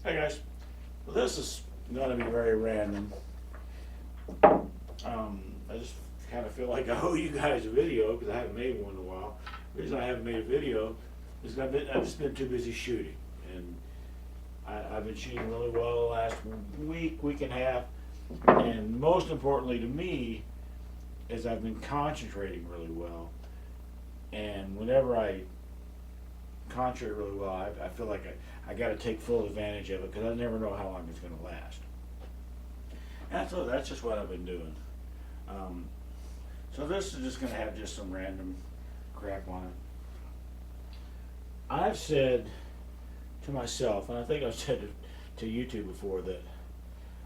Hey guys, well, this is going to be very random. I just kind of feel like I owe you guys a video because I haven't made one in a while. The reason I haven't made a video is I've just been too busy shooting, and I've been shooting really well the last week and a half, and most importantly to me is I've been concentrating really well, and whenever I concentrate really well, I feel like I got to take full advantage of it because I never know how long it's going to last. And so that's just what I've been doing. So this is just going to have just some random crap on it. I've said to myself, and I think I've said it to YouTube before, that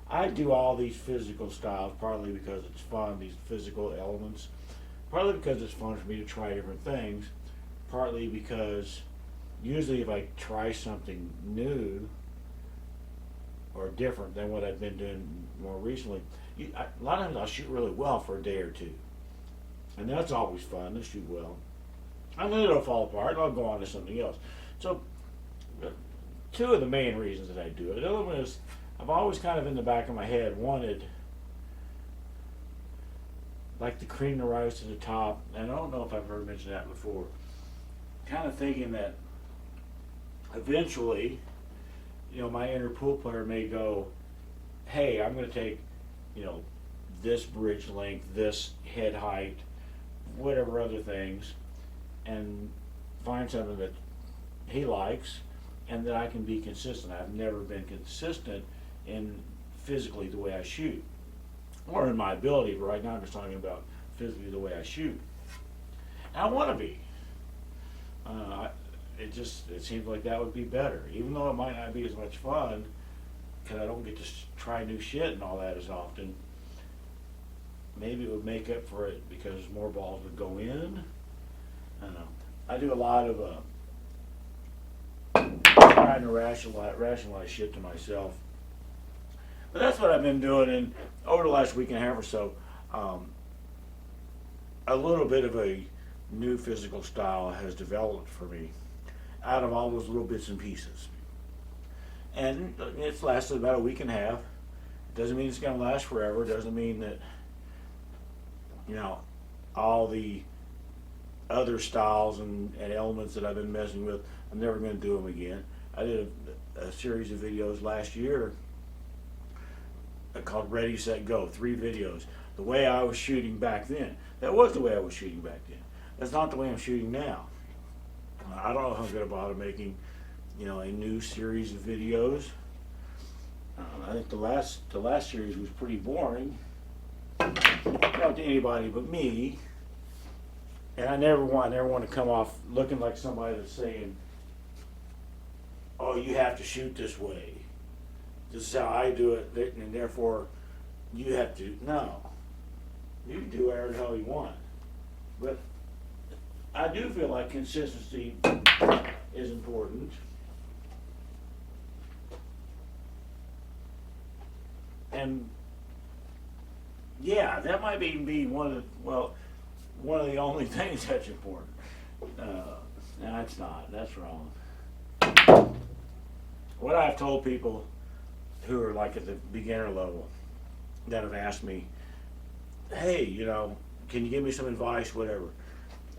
I do all these physical styles partly because it's fun, these physical elements, partly because it's fun for me to try different things, partly because usually if I try something new or different than what I've been doing more recently, a lot of times I'll shoot really well for a day or two. And that's always fun to shoot well. And then it'll fall apart and I'll go on to something else. So, two of the main reasons that I do it. The other one is I've always kind of in the back of my head wanted like the cream to rise to the top. And I don't know if I've ever mentioned that before. Kind of thinking that eventually, my inner pool player may go, hey, I'm going to take, this bridge length, this head height, whatever other things, and find something that he likes and that I can be consistent. I've never been consistent in physically the way I shoot, or in my ability, but right now I'm just talking about physically the way I shoot. And I want to be. It seems like that would be better, even though it might not be as much fun because I don't get to try new shit and all that as often. Maybe it would make up for it because more balls would go in. I don't know. I do a lot of trying to rationalize shit to myself. But that's what I've been doing, and over the last week and a half or so, a little bit of a new physical style has developed for me out of all those little bits and pieces. And it's lasted about a week and a half. It doesn't mean it's going to last forever. It doesn't mean that, all the other styles and elements that I've been messing with, I'm never going to do them again. I did a series of videos last year called Ready, Set, Go. 3 videos. The way I was shooting back then. That was the way I was shooting back then. That's not the way I'm shooting now. I don't know if I'm going to bother making, a new series of videos. I think the last series was pretty boring. Not to anybody but me. And I never want to come off looking like somebody that's saying, "Oh, you have to shoot this way. This is how I do it, and therefore you have to." No, you can do whatever the hell you want. But I do feel like consistency is important. And yeah, that might even be one of the only things that's important. No, it's not. That's wrong. What I've told people who are like at the beginner level that have asked me, hey, can you give me some advice, whatever.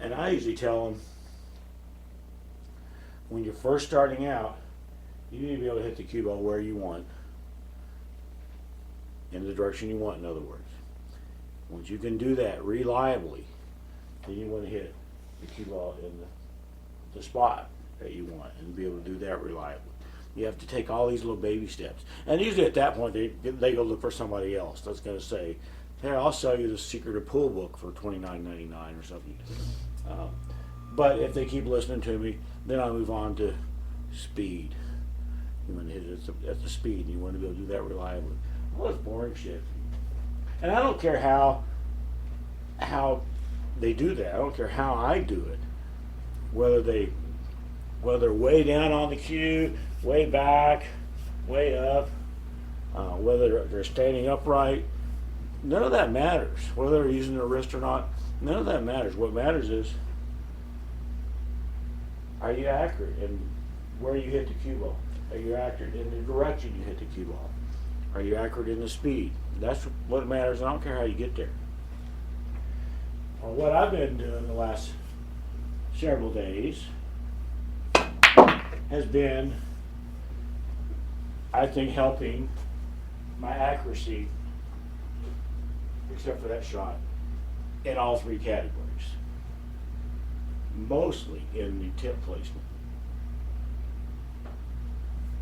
And I usually tell them, when you're first starting out, you need to be able to hit the cue ball where you want, in the direction you want, in other words. Once you can do that reliably, then you want to hit the cue ball in the spot that you want and be able to do that reliably. You have to take all these little baby steps. And usually at that point, they go look for somebody else that's going to say, hey, I'll sell you the Secret of Pool book for $29.99 or something. But if they keep listening to me, then I'll move on to speed. You want to hit it at the speed, and you want to be able to do that reliably. Well, it's boring shit. And I don't care how they do that. I don't care how I do it. Whether they're way down on the cue, way back, way up, whether they're standing upright, none of that matters. Whether they're using their wrist or not, none of that matters. What matters is, are you accurate and where you hit the cue ball? Are you accurate in the direction you hit the cue ball? Are you accurate in the speed? That's what matters. I don't care how you get there. Well, what I've been doing the last several days has been, I think, helping my accuracy, except for that shot, in all three categories. Mostly in the tip placement,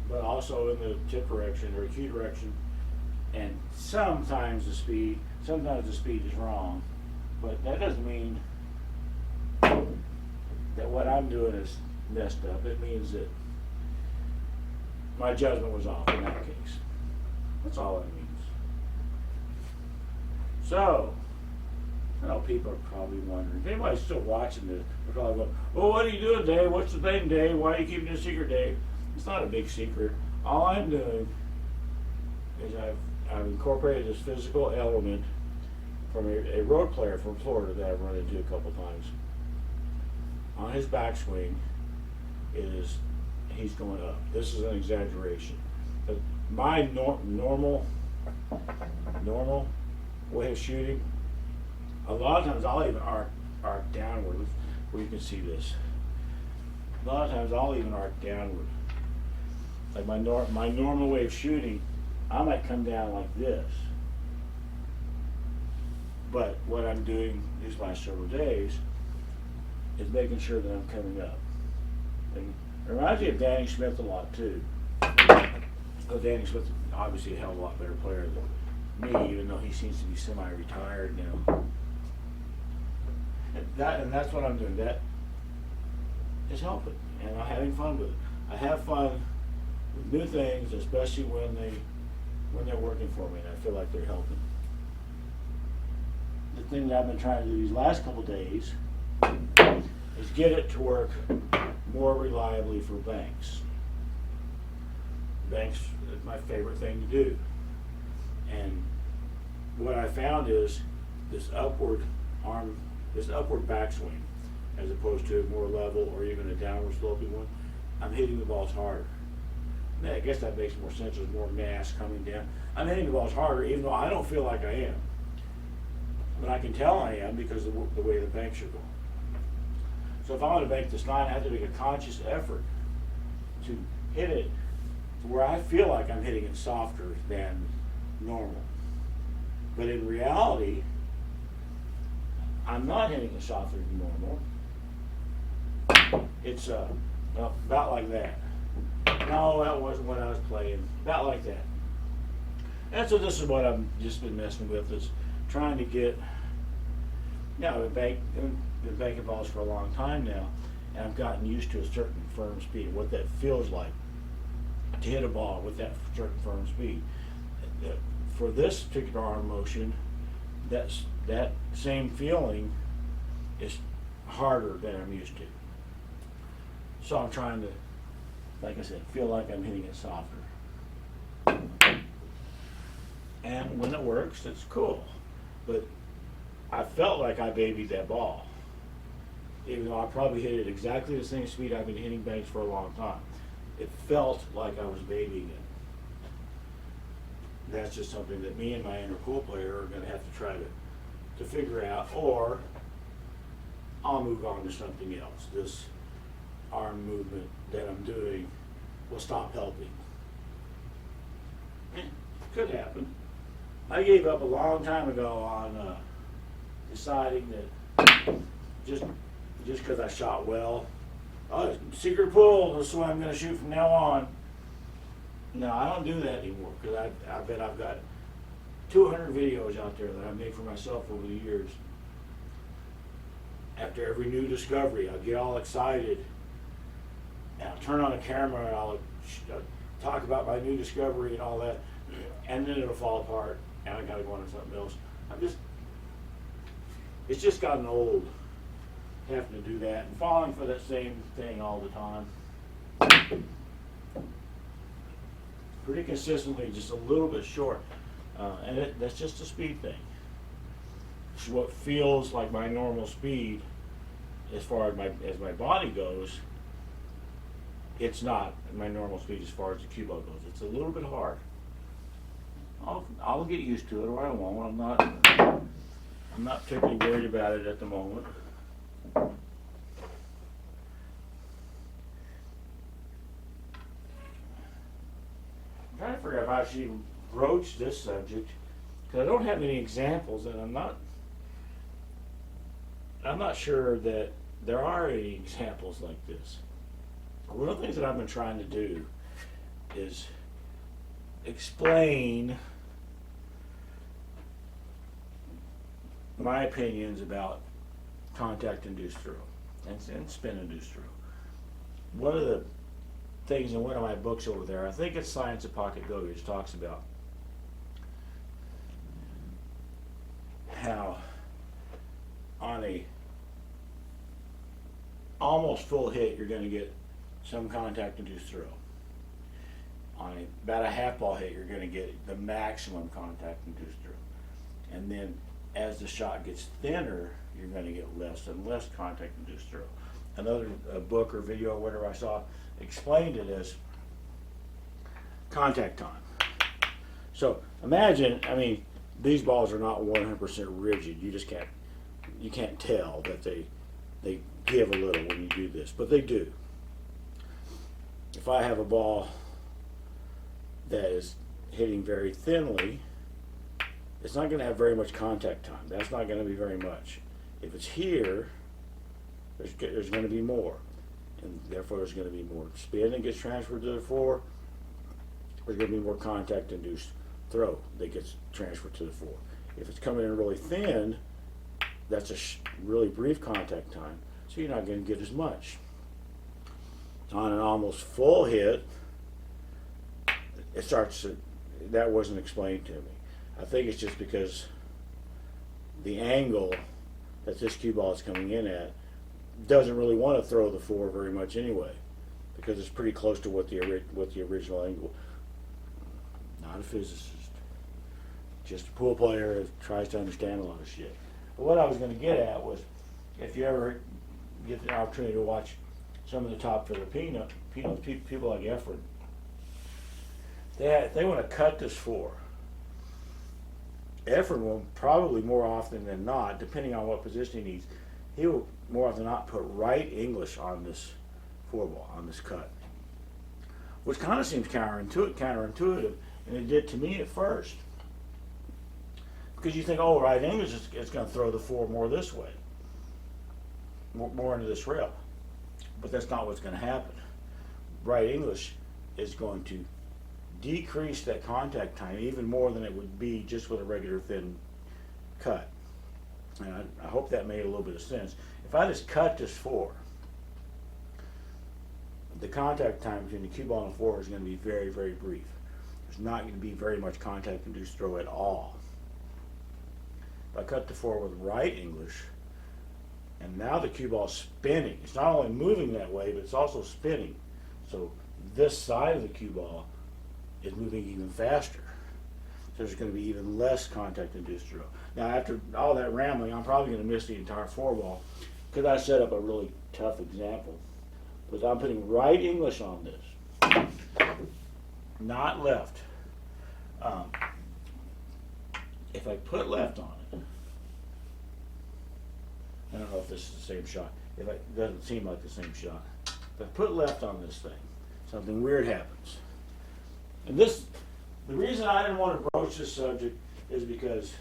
but also in the tip direction or cue direction, and sometimes the speed. Sometimes the speed is wrong, but that doesn't mean that what I'm doing is messed up. It means that my judgment was off in that case. That's all it means. So, I know people are probably wondering, if anybody's still watching this, they're probably going, well, what are you doing, Dave? What's the thing, Dave? Why are you keeping it a secret, Dave? It's not a big secret. All I'm doing is I've incorporated this physical element from a road player from Florida that I've run into a couple times. On his backswing he's going up. This is an exaggeration. But my normal way of shooting, a lot of times I'll even arc downward, where you can see this. A lot of times I'll even arc downward. Like my normal way of shooting, I might come down like this. But what I'm doing these last several days is making sure that I'm coming up. And it reminds me of Danny Smith a lot too. So Danny Smith is obviously a hell of a lot better player than me, even though he seems to be semi-retired now. And that's what I'm doing. That is helping, and I'm having fun with it. I have fun with new things, especially when they're working for me, and I feel like they're helping. The thing that I've been trying to do these last couple days is get it to work more reliably for banks. Banks is my favorite thing to do, and what I found is this upward backswing, as opposed to a more level or even a downward sloping one, I'm hitting the balls harder. Now, I guess that makes more sense. There's more mass coming down. I'm hitting the balls harder, even though I don't feel like I am. But I can tell I am because of the way the banks are going. So if I want to bank this 9, I have to make a conscious effort to hit it to where I feel like I'm hitting it softer than normal. But in reality, I'm not hitting it softer than normal. It's about like that. No, that wasn't what I was playing. About like that. And so this is what I've just been messing with, is trying to get, I've been banking balls for a long time now, and I've gotten used to a certain firm speed, what that feels like to hit a ball with that certain firm speed. For this particular arm motion, that same feeling is harder than I'm used to. So I'm trying to, like I said, feel like I'm hitting it softer. And when it works, it's cool. But I felt like I babied that ball, even though I probably hit it exactly the same speed I've been hitting banks for a long time. It felt like I was babying it. That's just something that me and my inner pool player are going to have to try to figure out, or I'll move on to something else. This arm movement that I'm doing will stop helping. Could happen. I gave up a long time ago on deciding that just because I shot well, secret pool, that's the way I'm going to shoot from now on. No, I don't do that anymore, because I bet I've got 200 videos out there that I've made for myself over the years. After every new discovery, I'll get all excited, and I'll turn on a camera, and I'll talk about my new discovery and all that, and then it'll fall apart, and I gotta go on to something else. It's just gotten old having to do that and falling for that same thing all the time. Pretty consistently, just a little bit short, and that's just a speed thing. It's what feels like my normal speed, as far as my body goes, it's not my normal speed as far as the cue ball goes. It's a little bit hard. I'll get used to it, or I won't. I'm not particularly worried about it at the moment. I'm trying to figure out how I should even broach this subject, because I don't have any examples, and I'm not sure that there are any examples like this. One of the things that I've been trying to do is explain my opinions about contact-induced throw and spin-induced throw. One of the things in one of my books over there, I think it's Science of Pocket Billiards, talks about how on a almost full hit you're going to get some contact-induced throw. On about a half ball hit, you're going to get the maximum contact-induced throw. And then as the shot gets thinner, you're going to get less and less contact-induced throw. Another book or video or whatever I saw explained it as contact time. So imagine, I mean, these balls are not 100% rigid. You can't tell that they give a little when you do this, but they do. If I have a ball that is hitting very thinly, it's not going to have very much contact time. That's not going to be very much. If it's here, there's going to be more, and therefore there's going to be more spin that gets transferred to the floor. There's going to be more contact-induced throw that gets transferred to the floor. If it's coming in really thin, that's a really brief contact time, so you're not going to get as much. On an almost full hit, it starts to, that wasn't explained to me. I think it's just because the angle that this cue ball is coming in at doesn't really want to throw the four very much anyway, because it's pretty close to what the original angle. Not a physicist, just a pool player that tries to understand a lot of shit. But what I was going to get at was, if you ever get the opportunity to watch some of the top Filipino people like Efren, they want to cut this four. Efren will probably more often than not, depending on what position he needs, he will more often than not put right English on this four ball, on this cut, which kind of seems counterintuitive, and it did to me at first, because you think, oh, right English is going to throw the four more this way, more into this rail, but that's not what's going to happen. Right English is going to decrease that contact time even more than it would be just with a regular thin cut. And I hope that made a little bit of sense. If I just cut this four, the contact time between the cue ball and the four is going to be very, very brief. There's not going to be very much contact-induced throw at all. If I cut the four with right English, and now the cue ball is spinning. It's not only moving that way, but it's also spinning. So this side of the cue ball is moving even faster. So there's going to be even less contact-induced throw. Now, after all that rambling, I'm probably going to miss the entire four ball, because I set up a really tough example. But I'm putting right English on this, not left. If I put left on it, I don't know if this is the same shot. It doesn't seem like the same shot. If I put left on this thing, something weird happens. And the reason I didn't want to broach this subject is because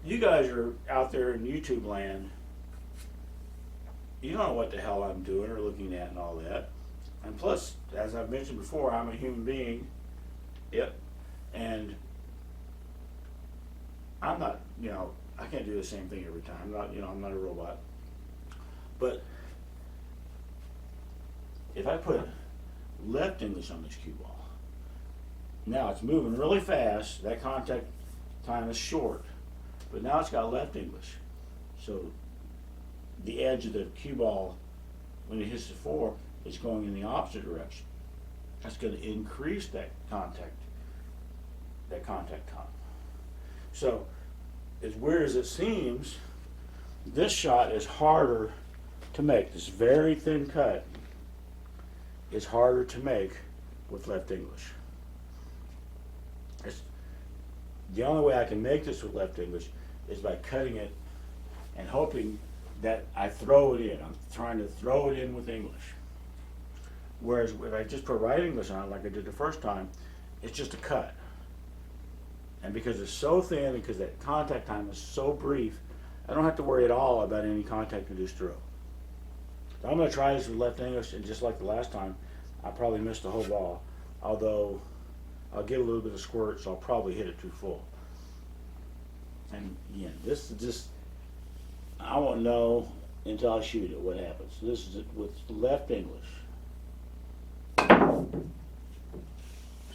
you guys are out there in YouTube land. You don't know what the hell I'm doing or looking at and all that. And plus, as I've mentioned before, I'm a human being. Yep. And I'm not, I can't do the same thing every time. I'm not a robot. But if I put left English on this cue ball, now it's moving really fast. That contact time is short, but now it's got left English. So the edge of the cue ball, when it hits the four, is going in the opposite direction. That's going to increase that contact time. So, as weird as it seems, this shot is harder to make. This very thin cut is harder to make with left English. It's, the only way I can make this with left English is by cutting it and hoping that I throw it in. I'm trying to throw it in with English. Whereas if I just put right English on, like I did the first time, it's just a cut. And because it's so thin, and because that contact time is so brief, I don't have to worry at all about any contact-induced throw. So I'm going to try this with left English, and just like the last time, I probably missed the whole ball, although I'll get a little bit of squirt, so I'll probably hit it too full. And again, this is just, I won't know until I shoot it what happens. This is it with left English.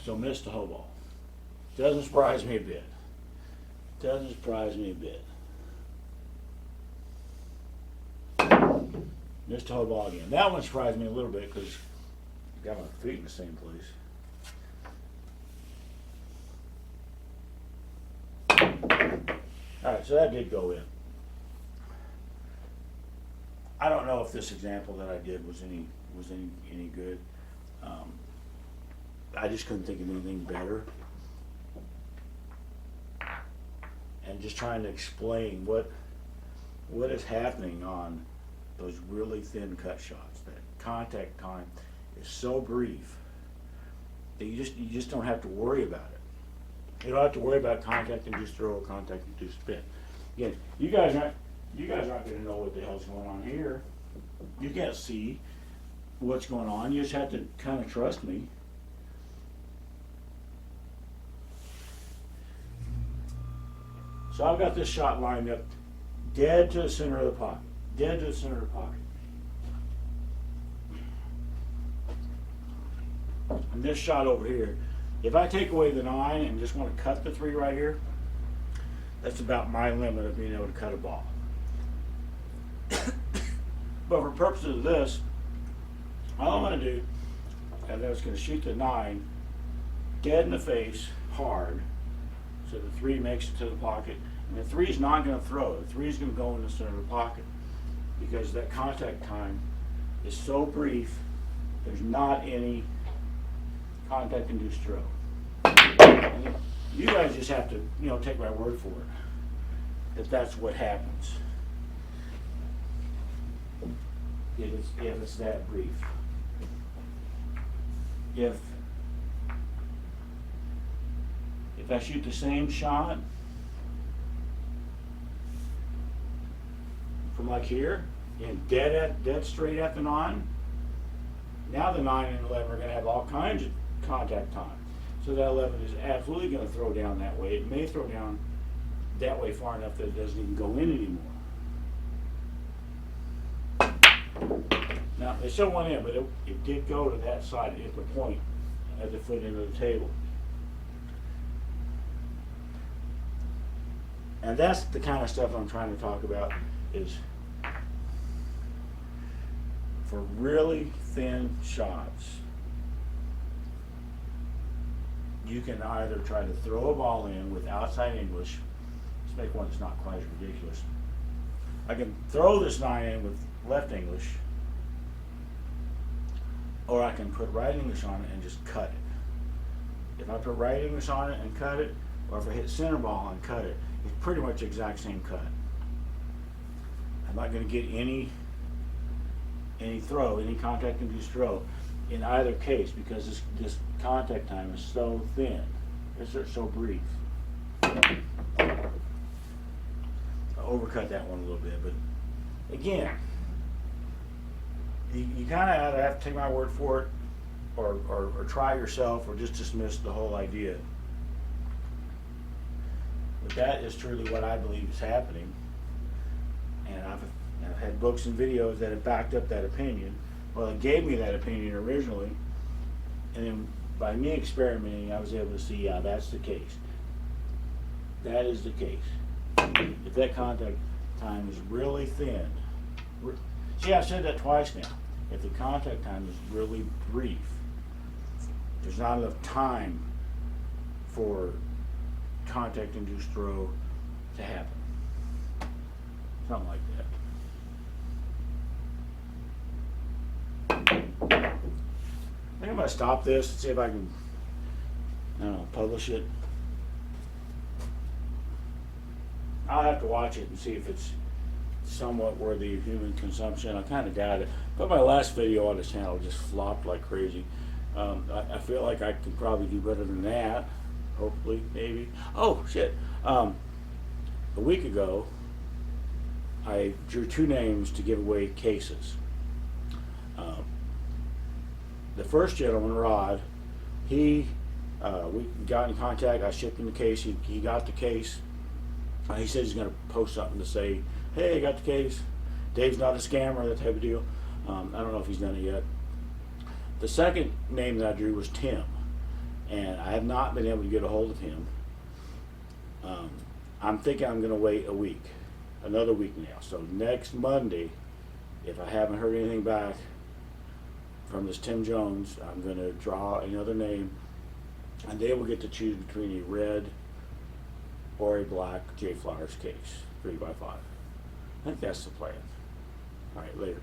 So missed the whole ball. Doesn't surprise me a bit. Doesn't surprise me a bit. Missed the whole ball again. That one surprised me a little bit because I got my feet in the same place. Alright, so that did go in. I don't know if this example that I did was any good. I just couldn't think of anything better. And just trying to explain what is happening on those really thin cut shots. That contact time is so brief that you just don't have to worry about it. You don't have to worry about contact-induced throw or contact-induced spin. Again, you guys aren't going to know what the hell's going on here. You can't see what's going on. You just have to kind of trust me. So I've got this shot lined up dead to the center of the pocket. Dead to the center of the pocket. And this shot over here, if I take away the 9 and just want to cut the 3 right here, that's about my limit of being able to cut a ball. But for purposes of this, all I'm going to do is I was going to shoot the 9 dead in the face hard, so the 3 makes it to the pocket, and the 3 is not going to throw. The 3 is going to go in the center of the pocket because that contact time is so brief. There's not any contact-induced throw. And you guys just have to, take my word for it. That's what happens. If it's that brief. If I shoot the same shot from like here and dead straight at the 9, now the 9 and 11 are going to have all kinds of contact time. So that 11 is absolutely going to throw down that way. It may throw down that way far enough that it doesn't even go in anymore. Now, it still went in, but it did go to that side at the point at the foot end of the table. And that's the kind of stuff I'm trying to talk about, is for really thin shots, you can either try to throw a ball in with outside English. Let's make one that's not quite as ridiculous. I can throw this 9 in with left English, or I can put right English on it and just cut it. If I put right English on it and cut it, or if I hit center ball and cut it, it's pretty much the exact same cut. I'm not going to get any throw, any contact-induced throw in either case because this contact time is so thin. It's so brief. I overcut that one a little bit, but again, you kind of either have to take my word for it or try yourself or just dismiss the whole idea. But that is truly what I believe is happening. And I've had books and videos that have backed up that opinion. Well, it gave me that opinion originally, and then by me experimenting, I was able to see, yeah, that's the case. That is the case. If that contact time is really thin, see, I've said that twice now. If the contact time is really brief, there's not enough time for contact-induced throw to happen. Something like that. I think I'm gonna stop this and see if I can, I don't know, publish it. I'll have to watch it and see if it's somewhat worthy of human consumption. I kind of doubt it. But my last video on the channel just flopped like crazy. I feel like I can probably do better than that. Hopefully, maybe. Oh, shit. A week ago, I drew 2 names to give away cases. The first gentleman, Rod, we got in contact. I shipped him the case. He got the case. He said he's going to post something to say, hey, I got the case. Dave's not a scammer, that type of deal. I don't know if he's done it yet. The second name that I drew was Tim, and I have not been able to get a hold of him. I'm thinking I'm going to wait a week, another week now. So next Monday, if I haven't heard anything back from this Tim Jones, I'm going to draw another name, and they will get to choose between a red or a black J Flowers case, 3x5. I think that's the plan. All right, later.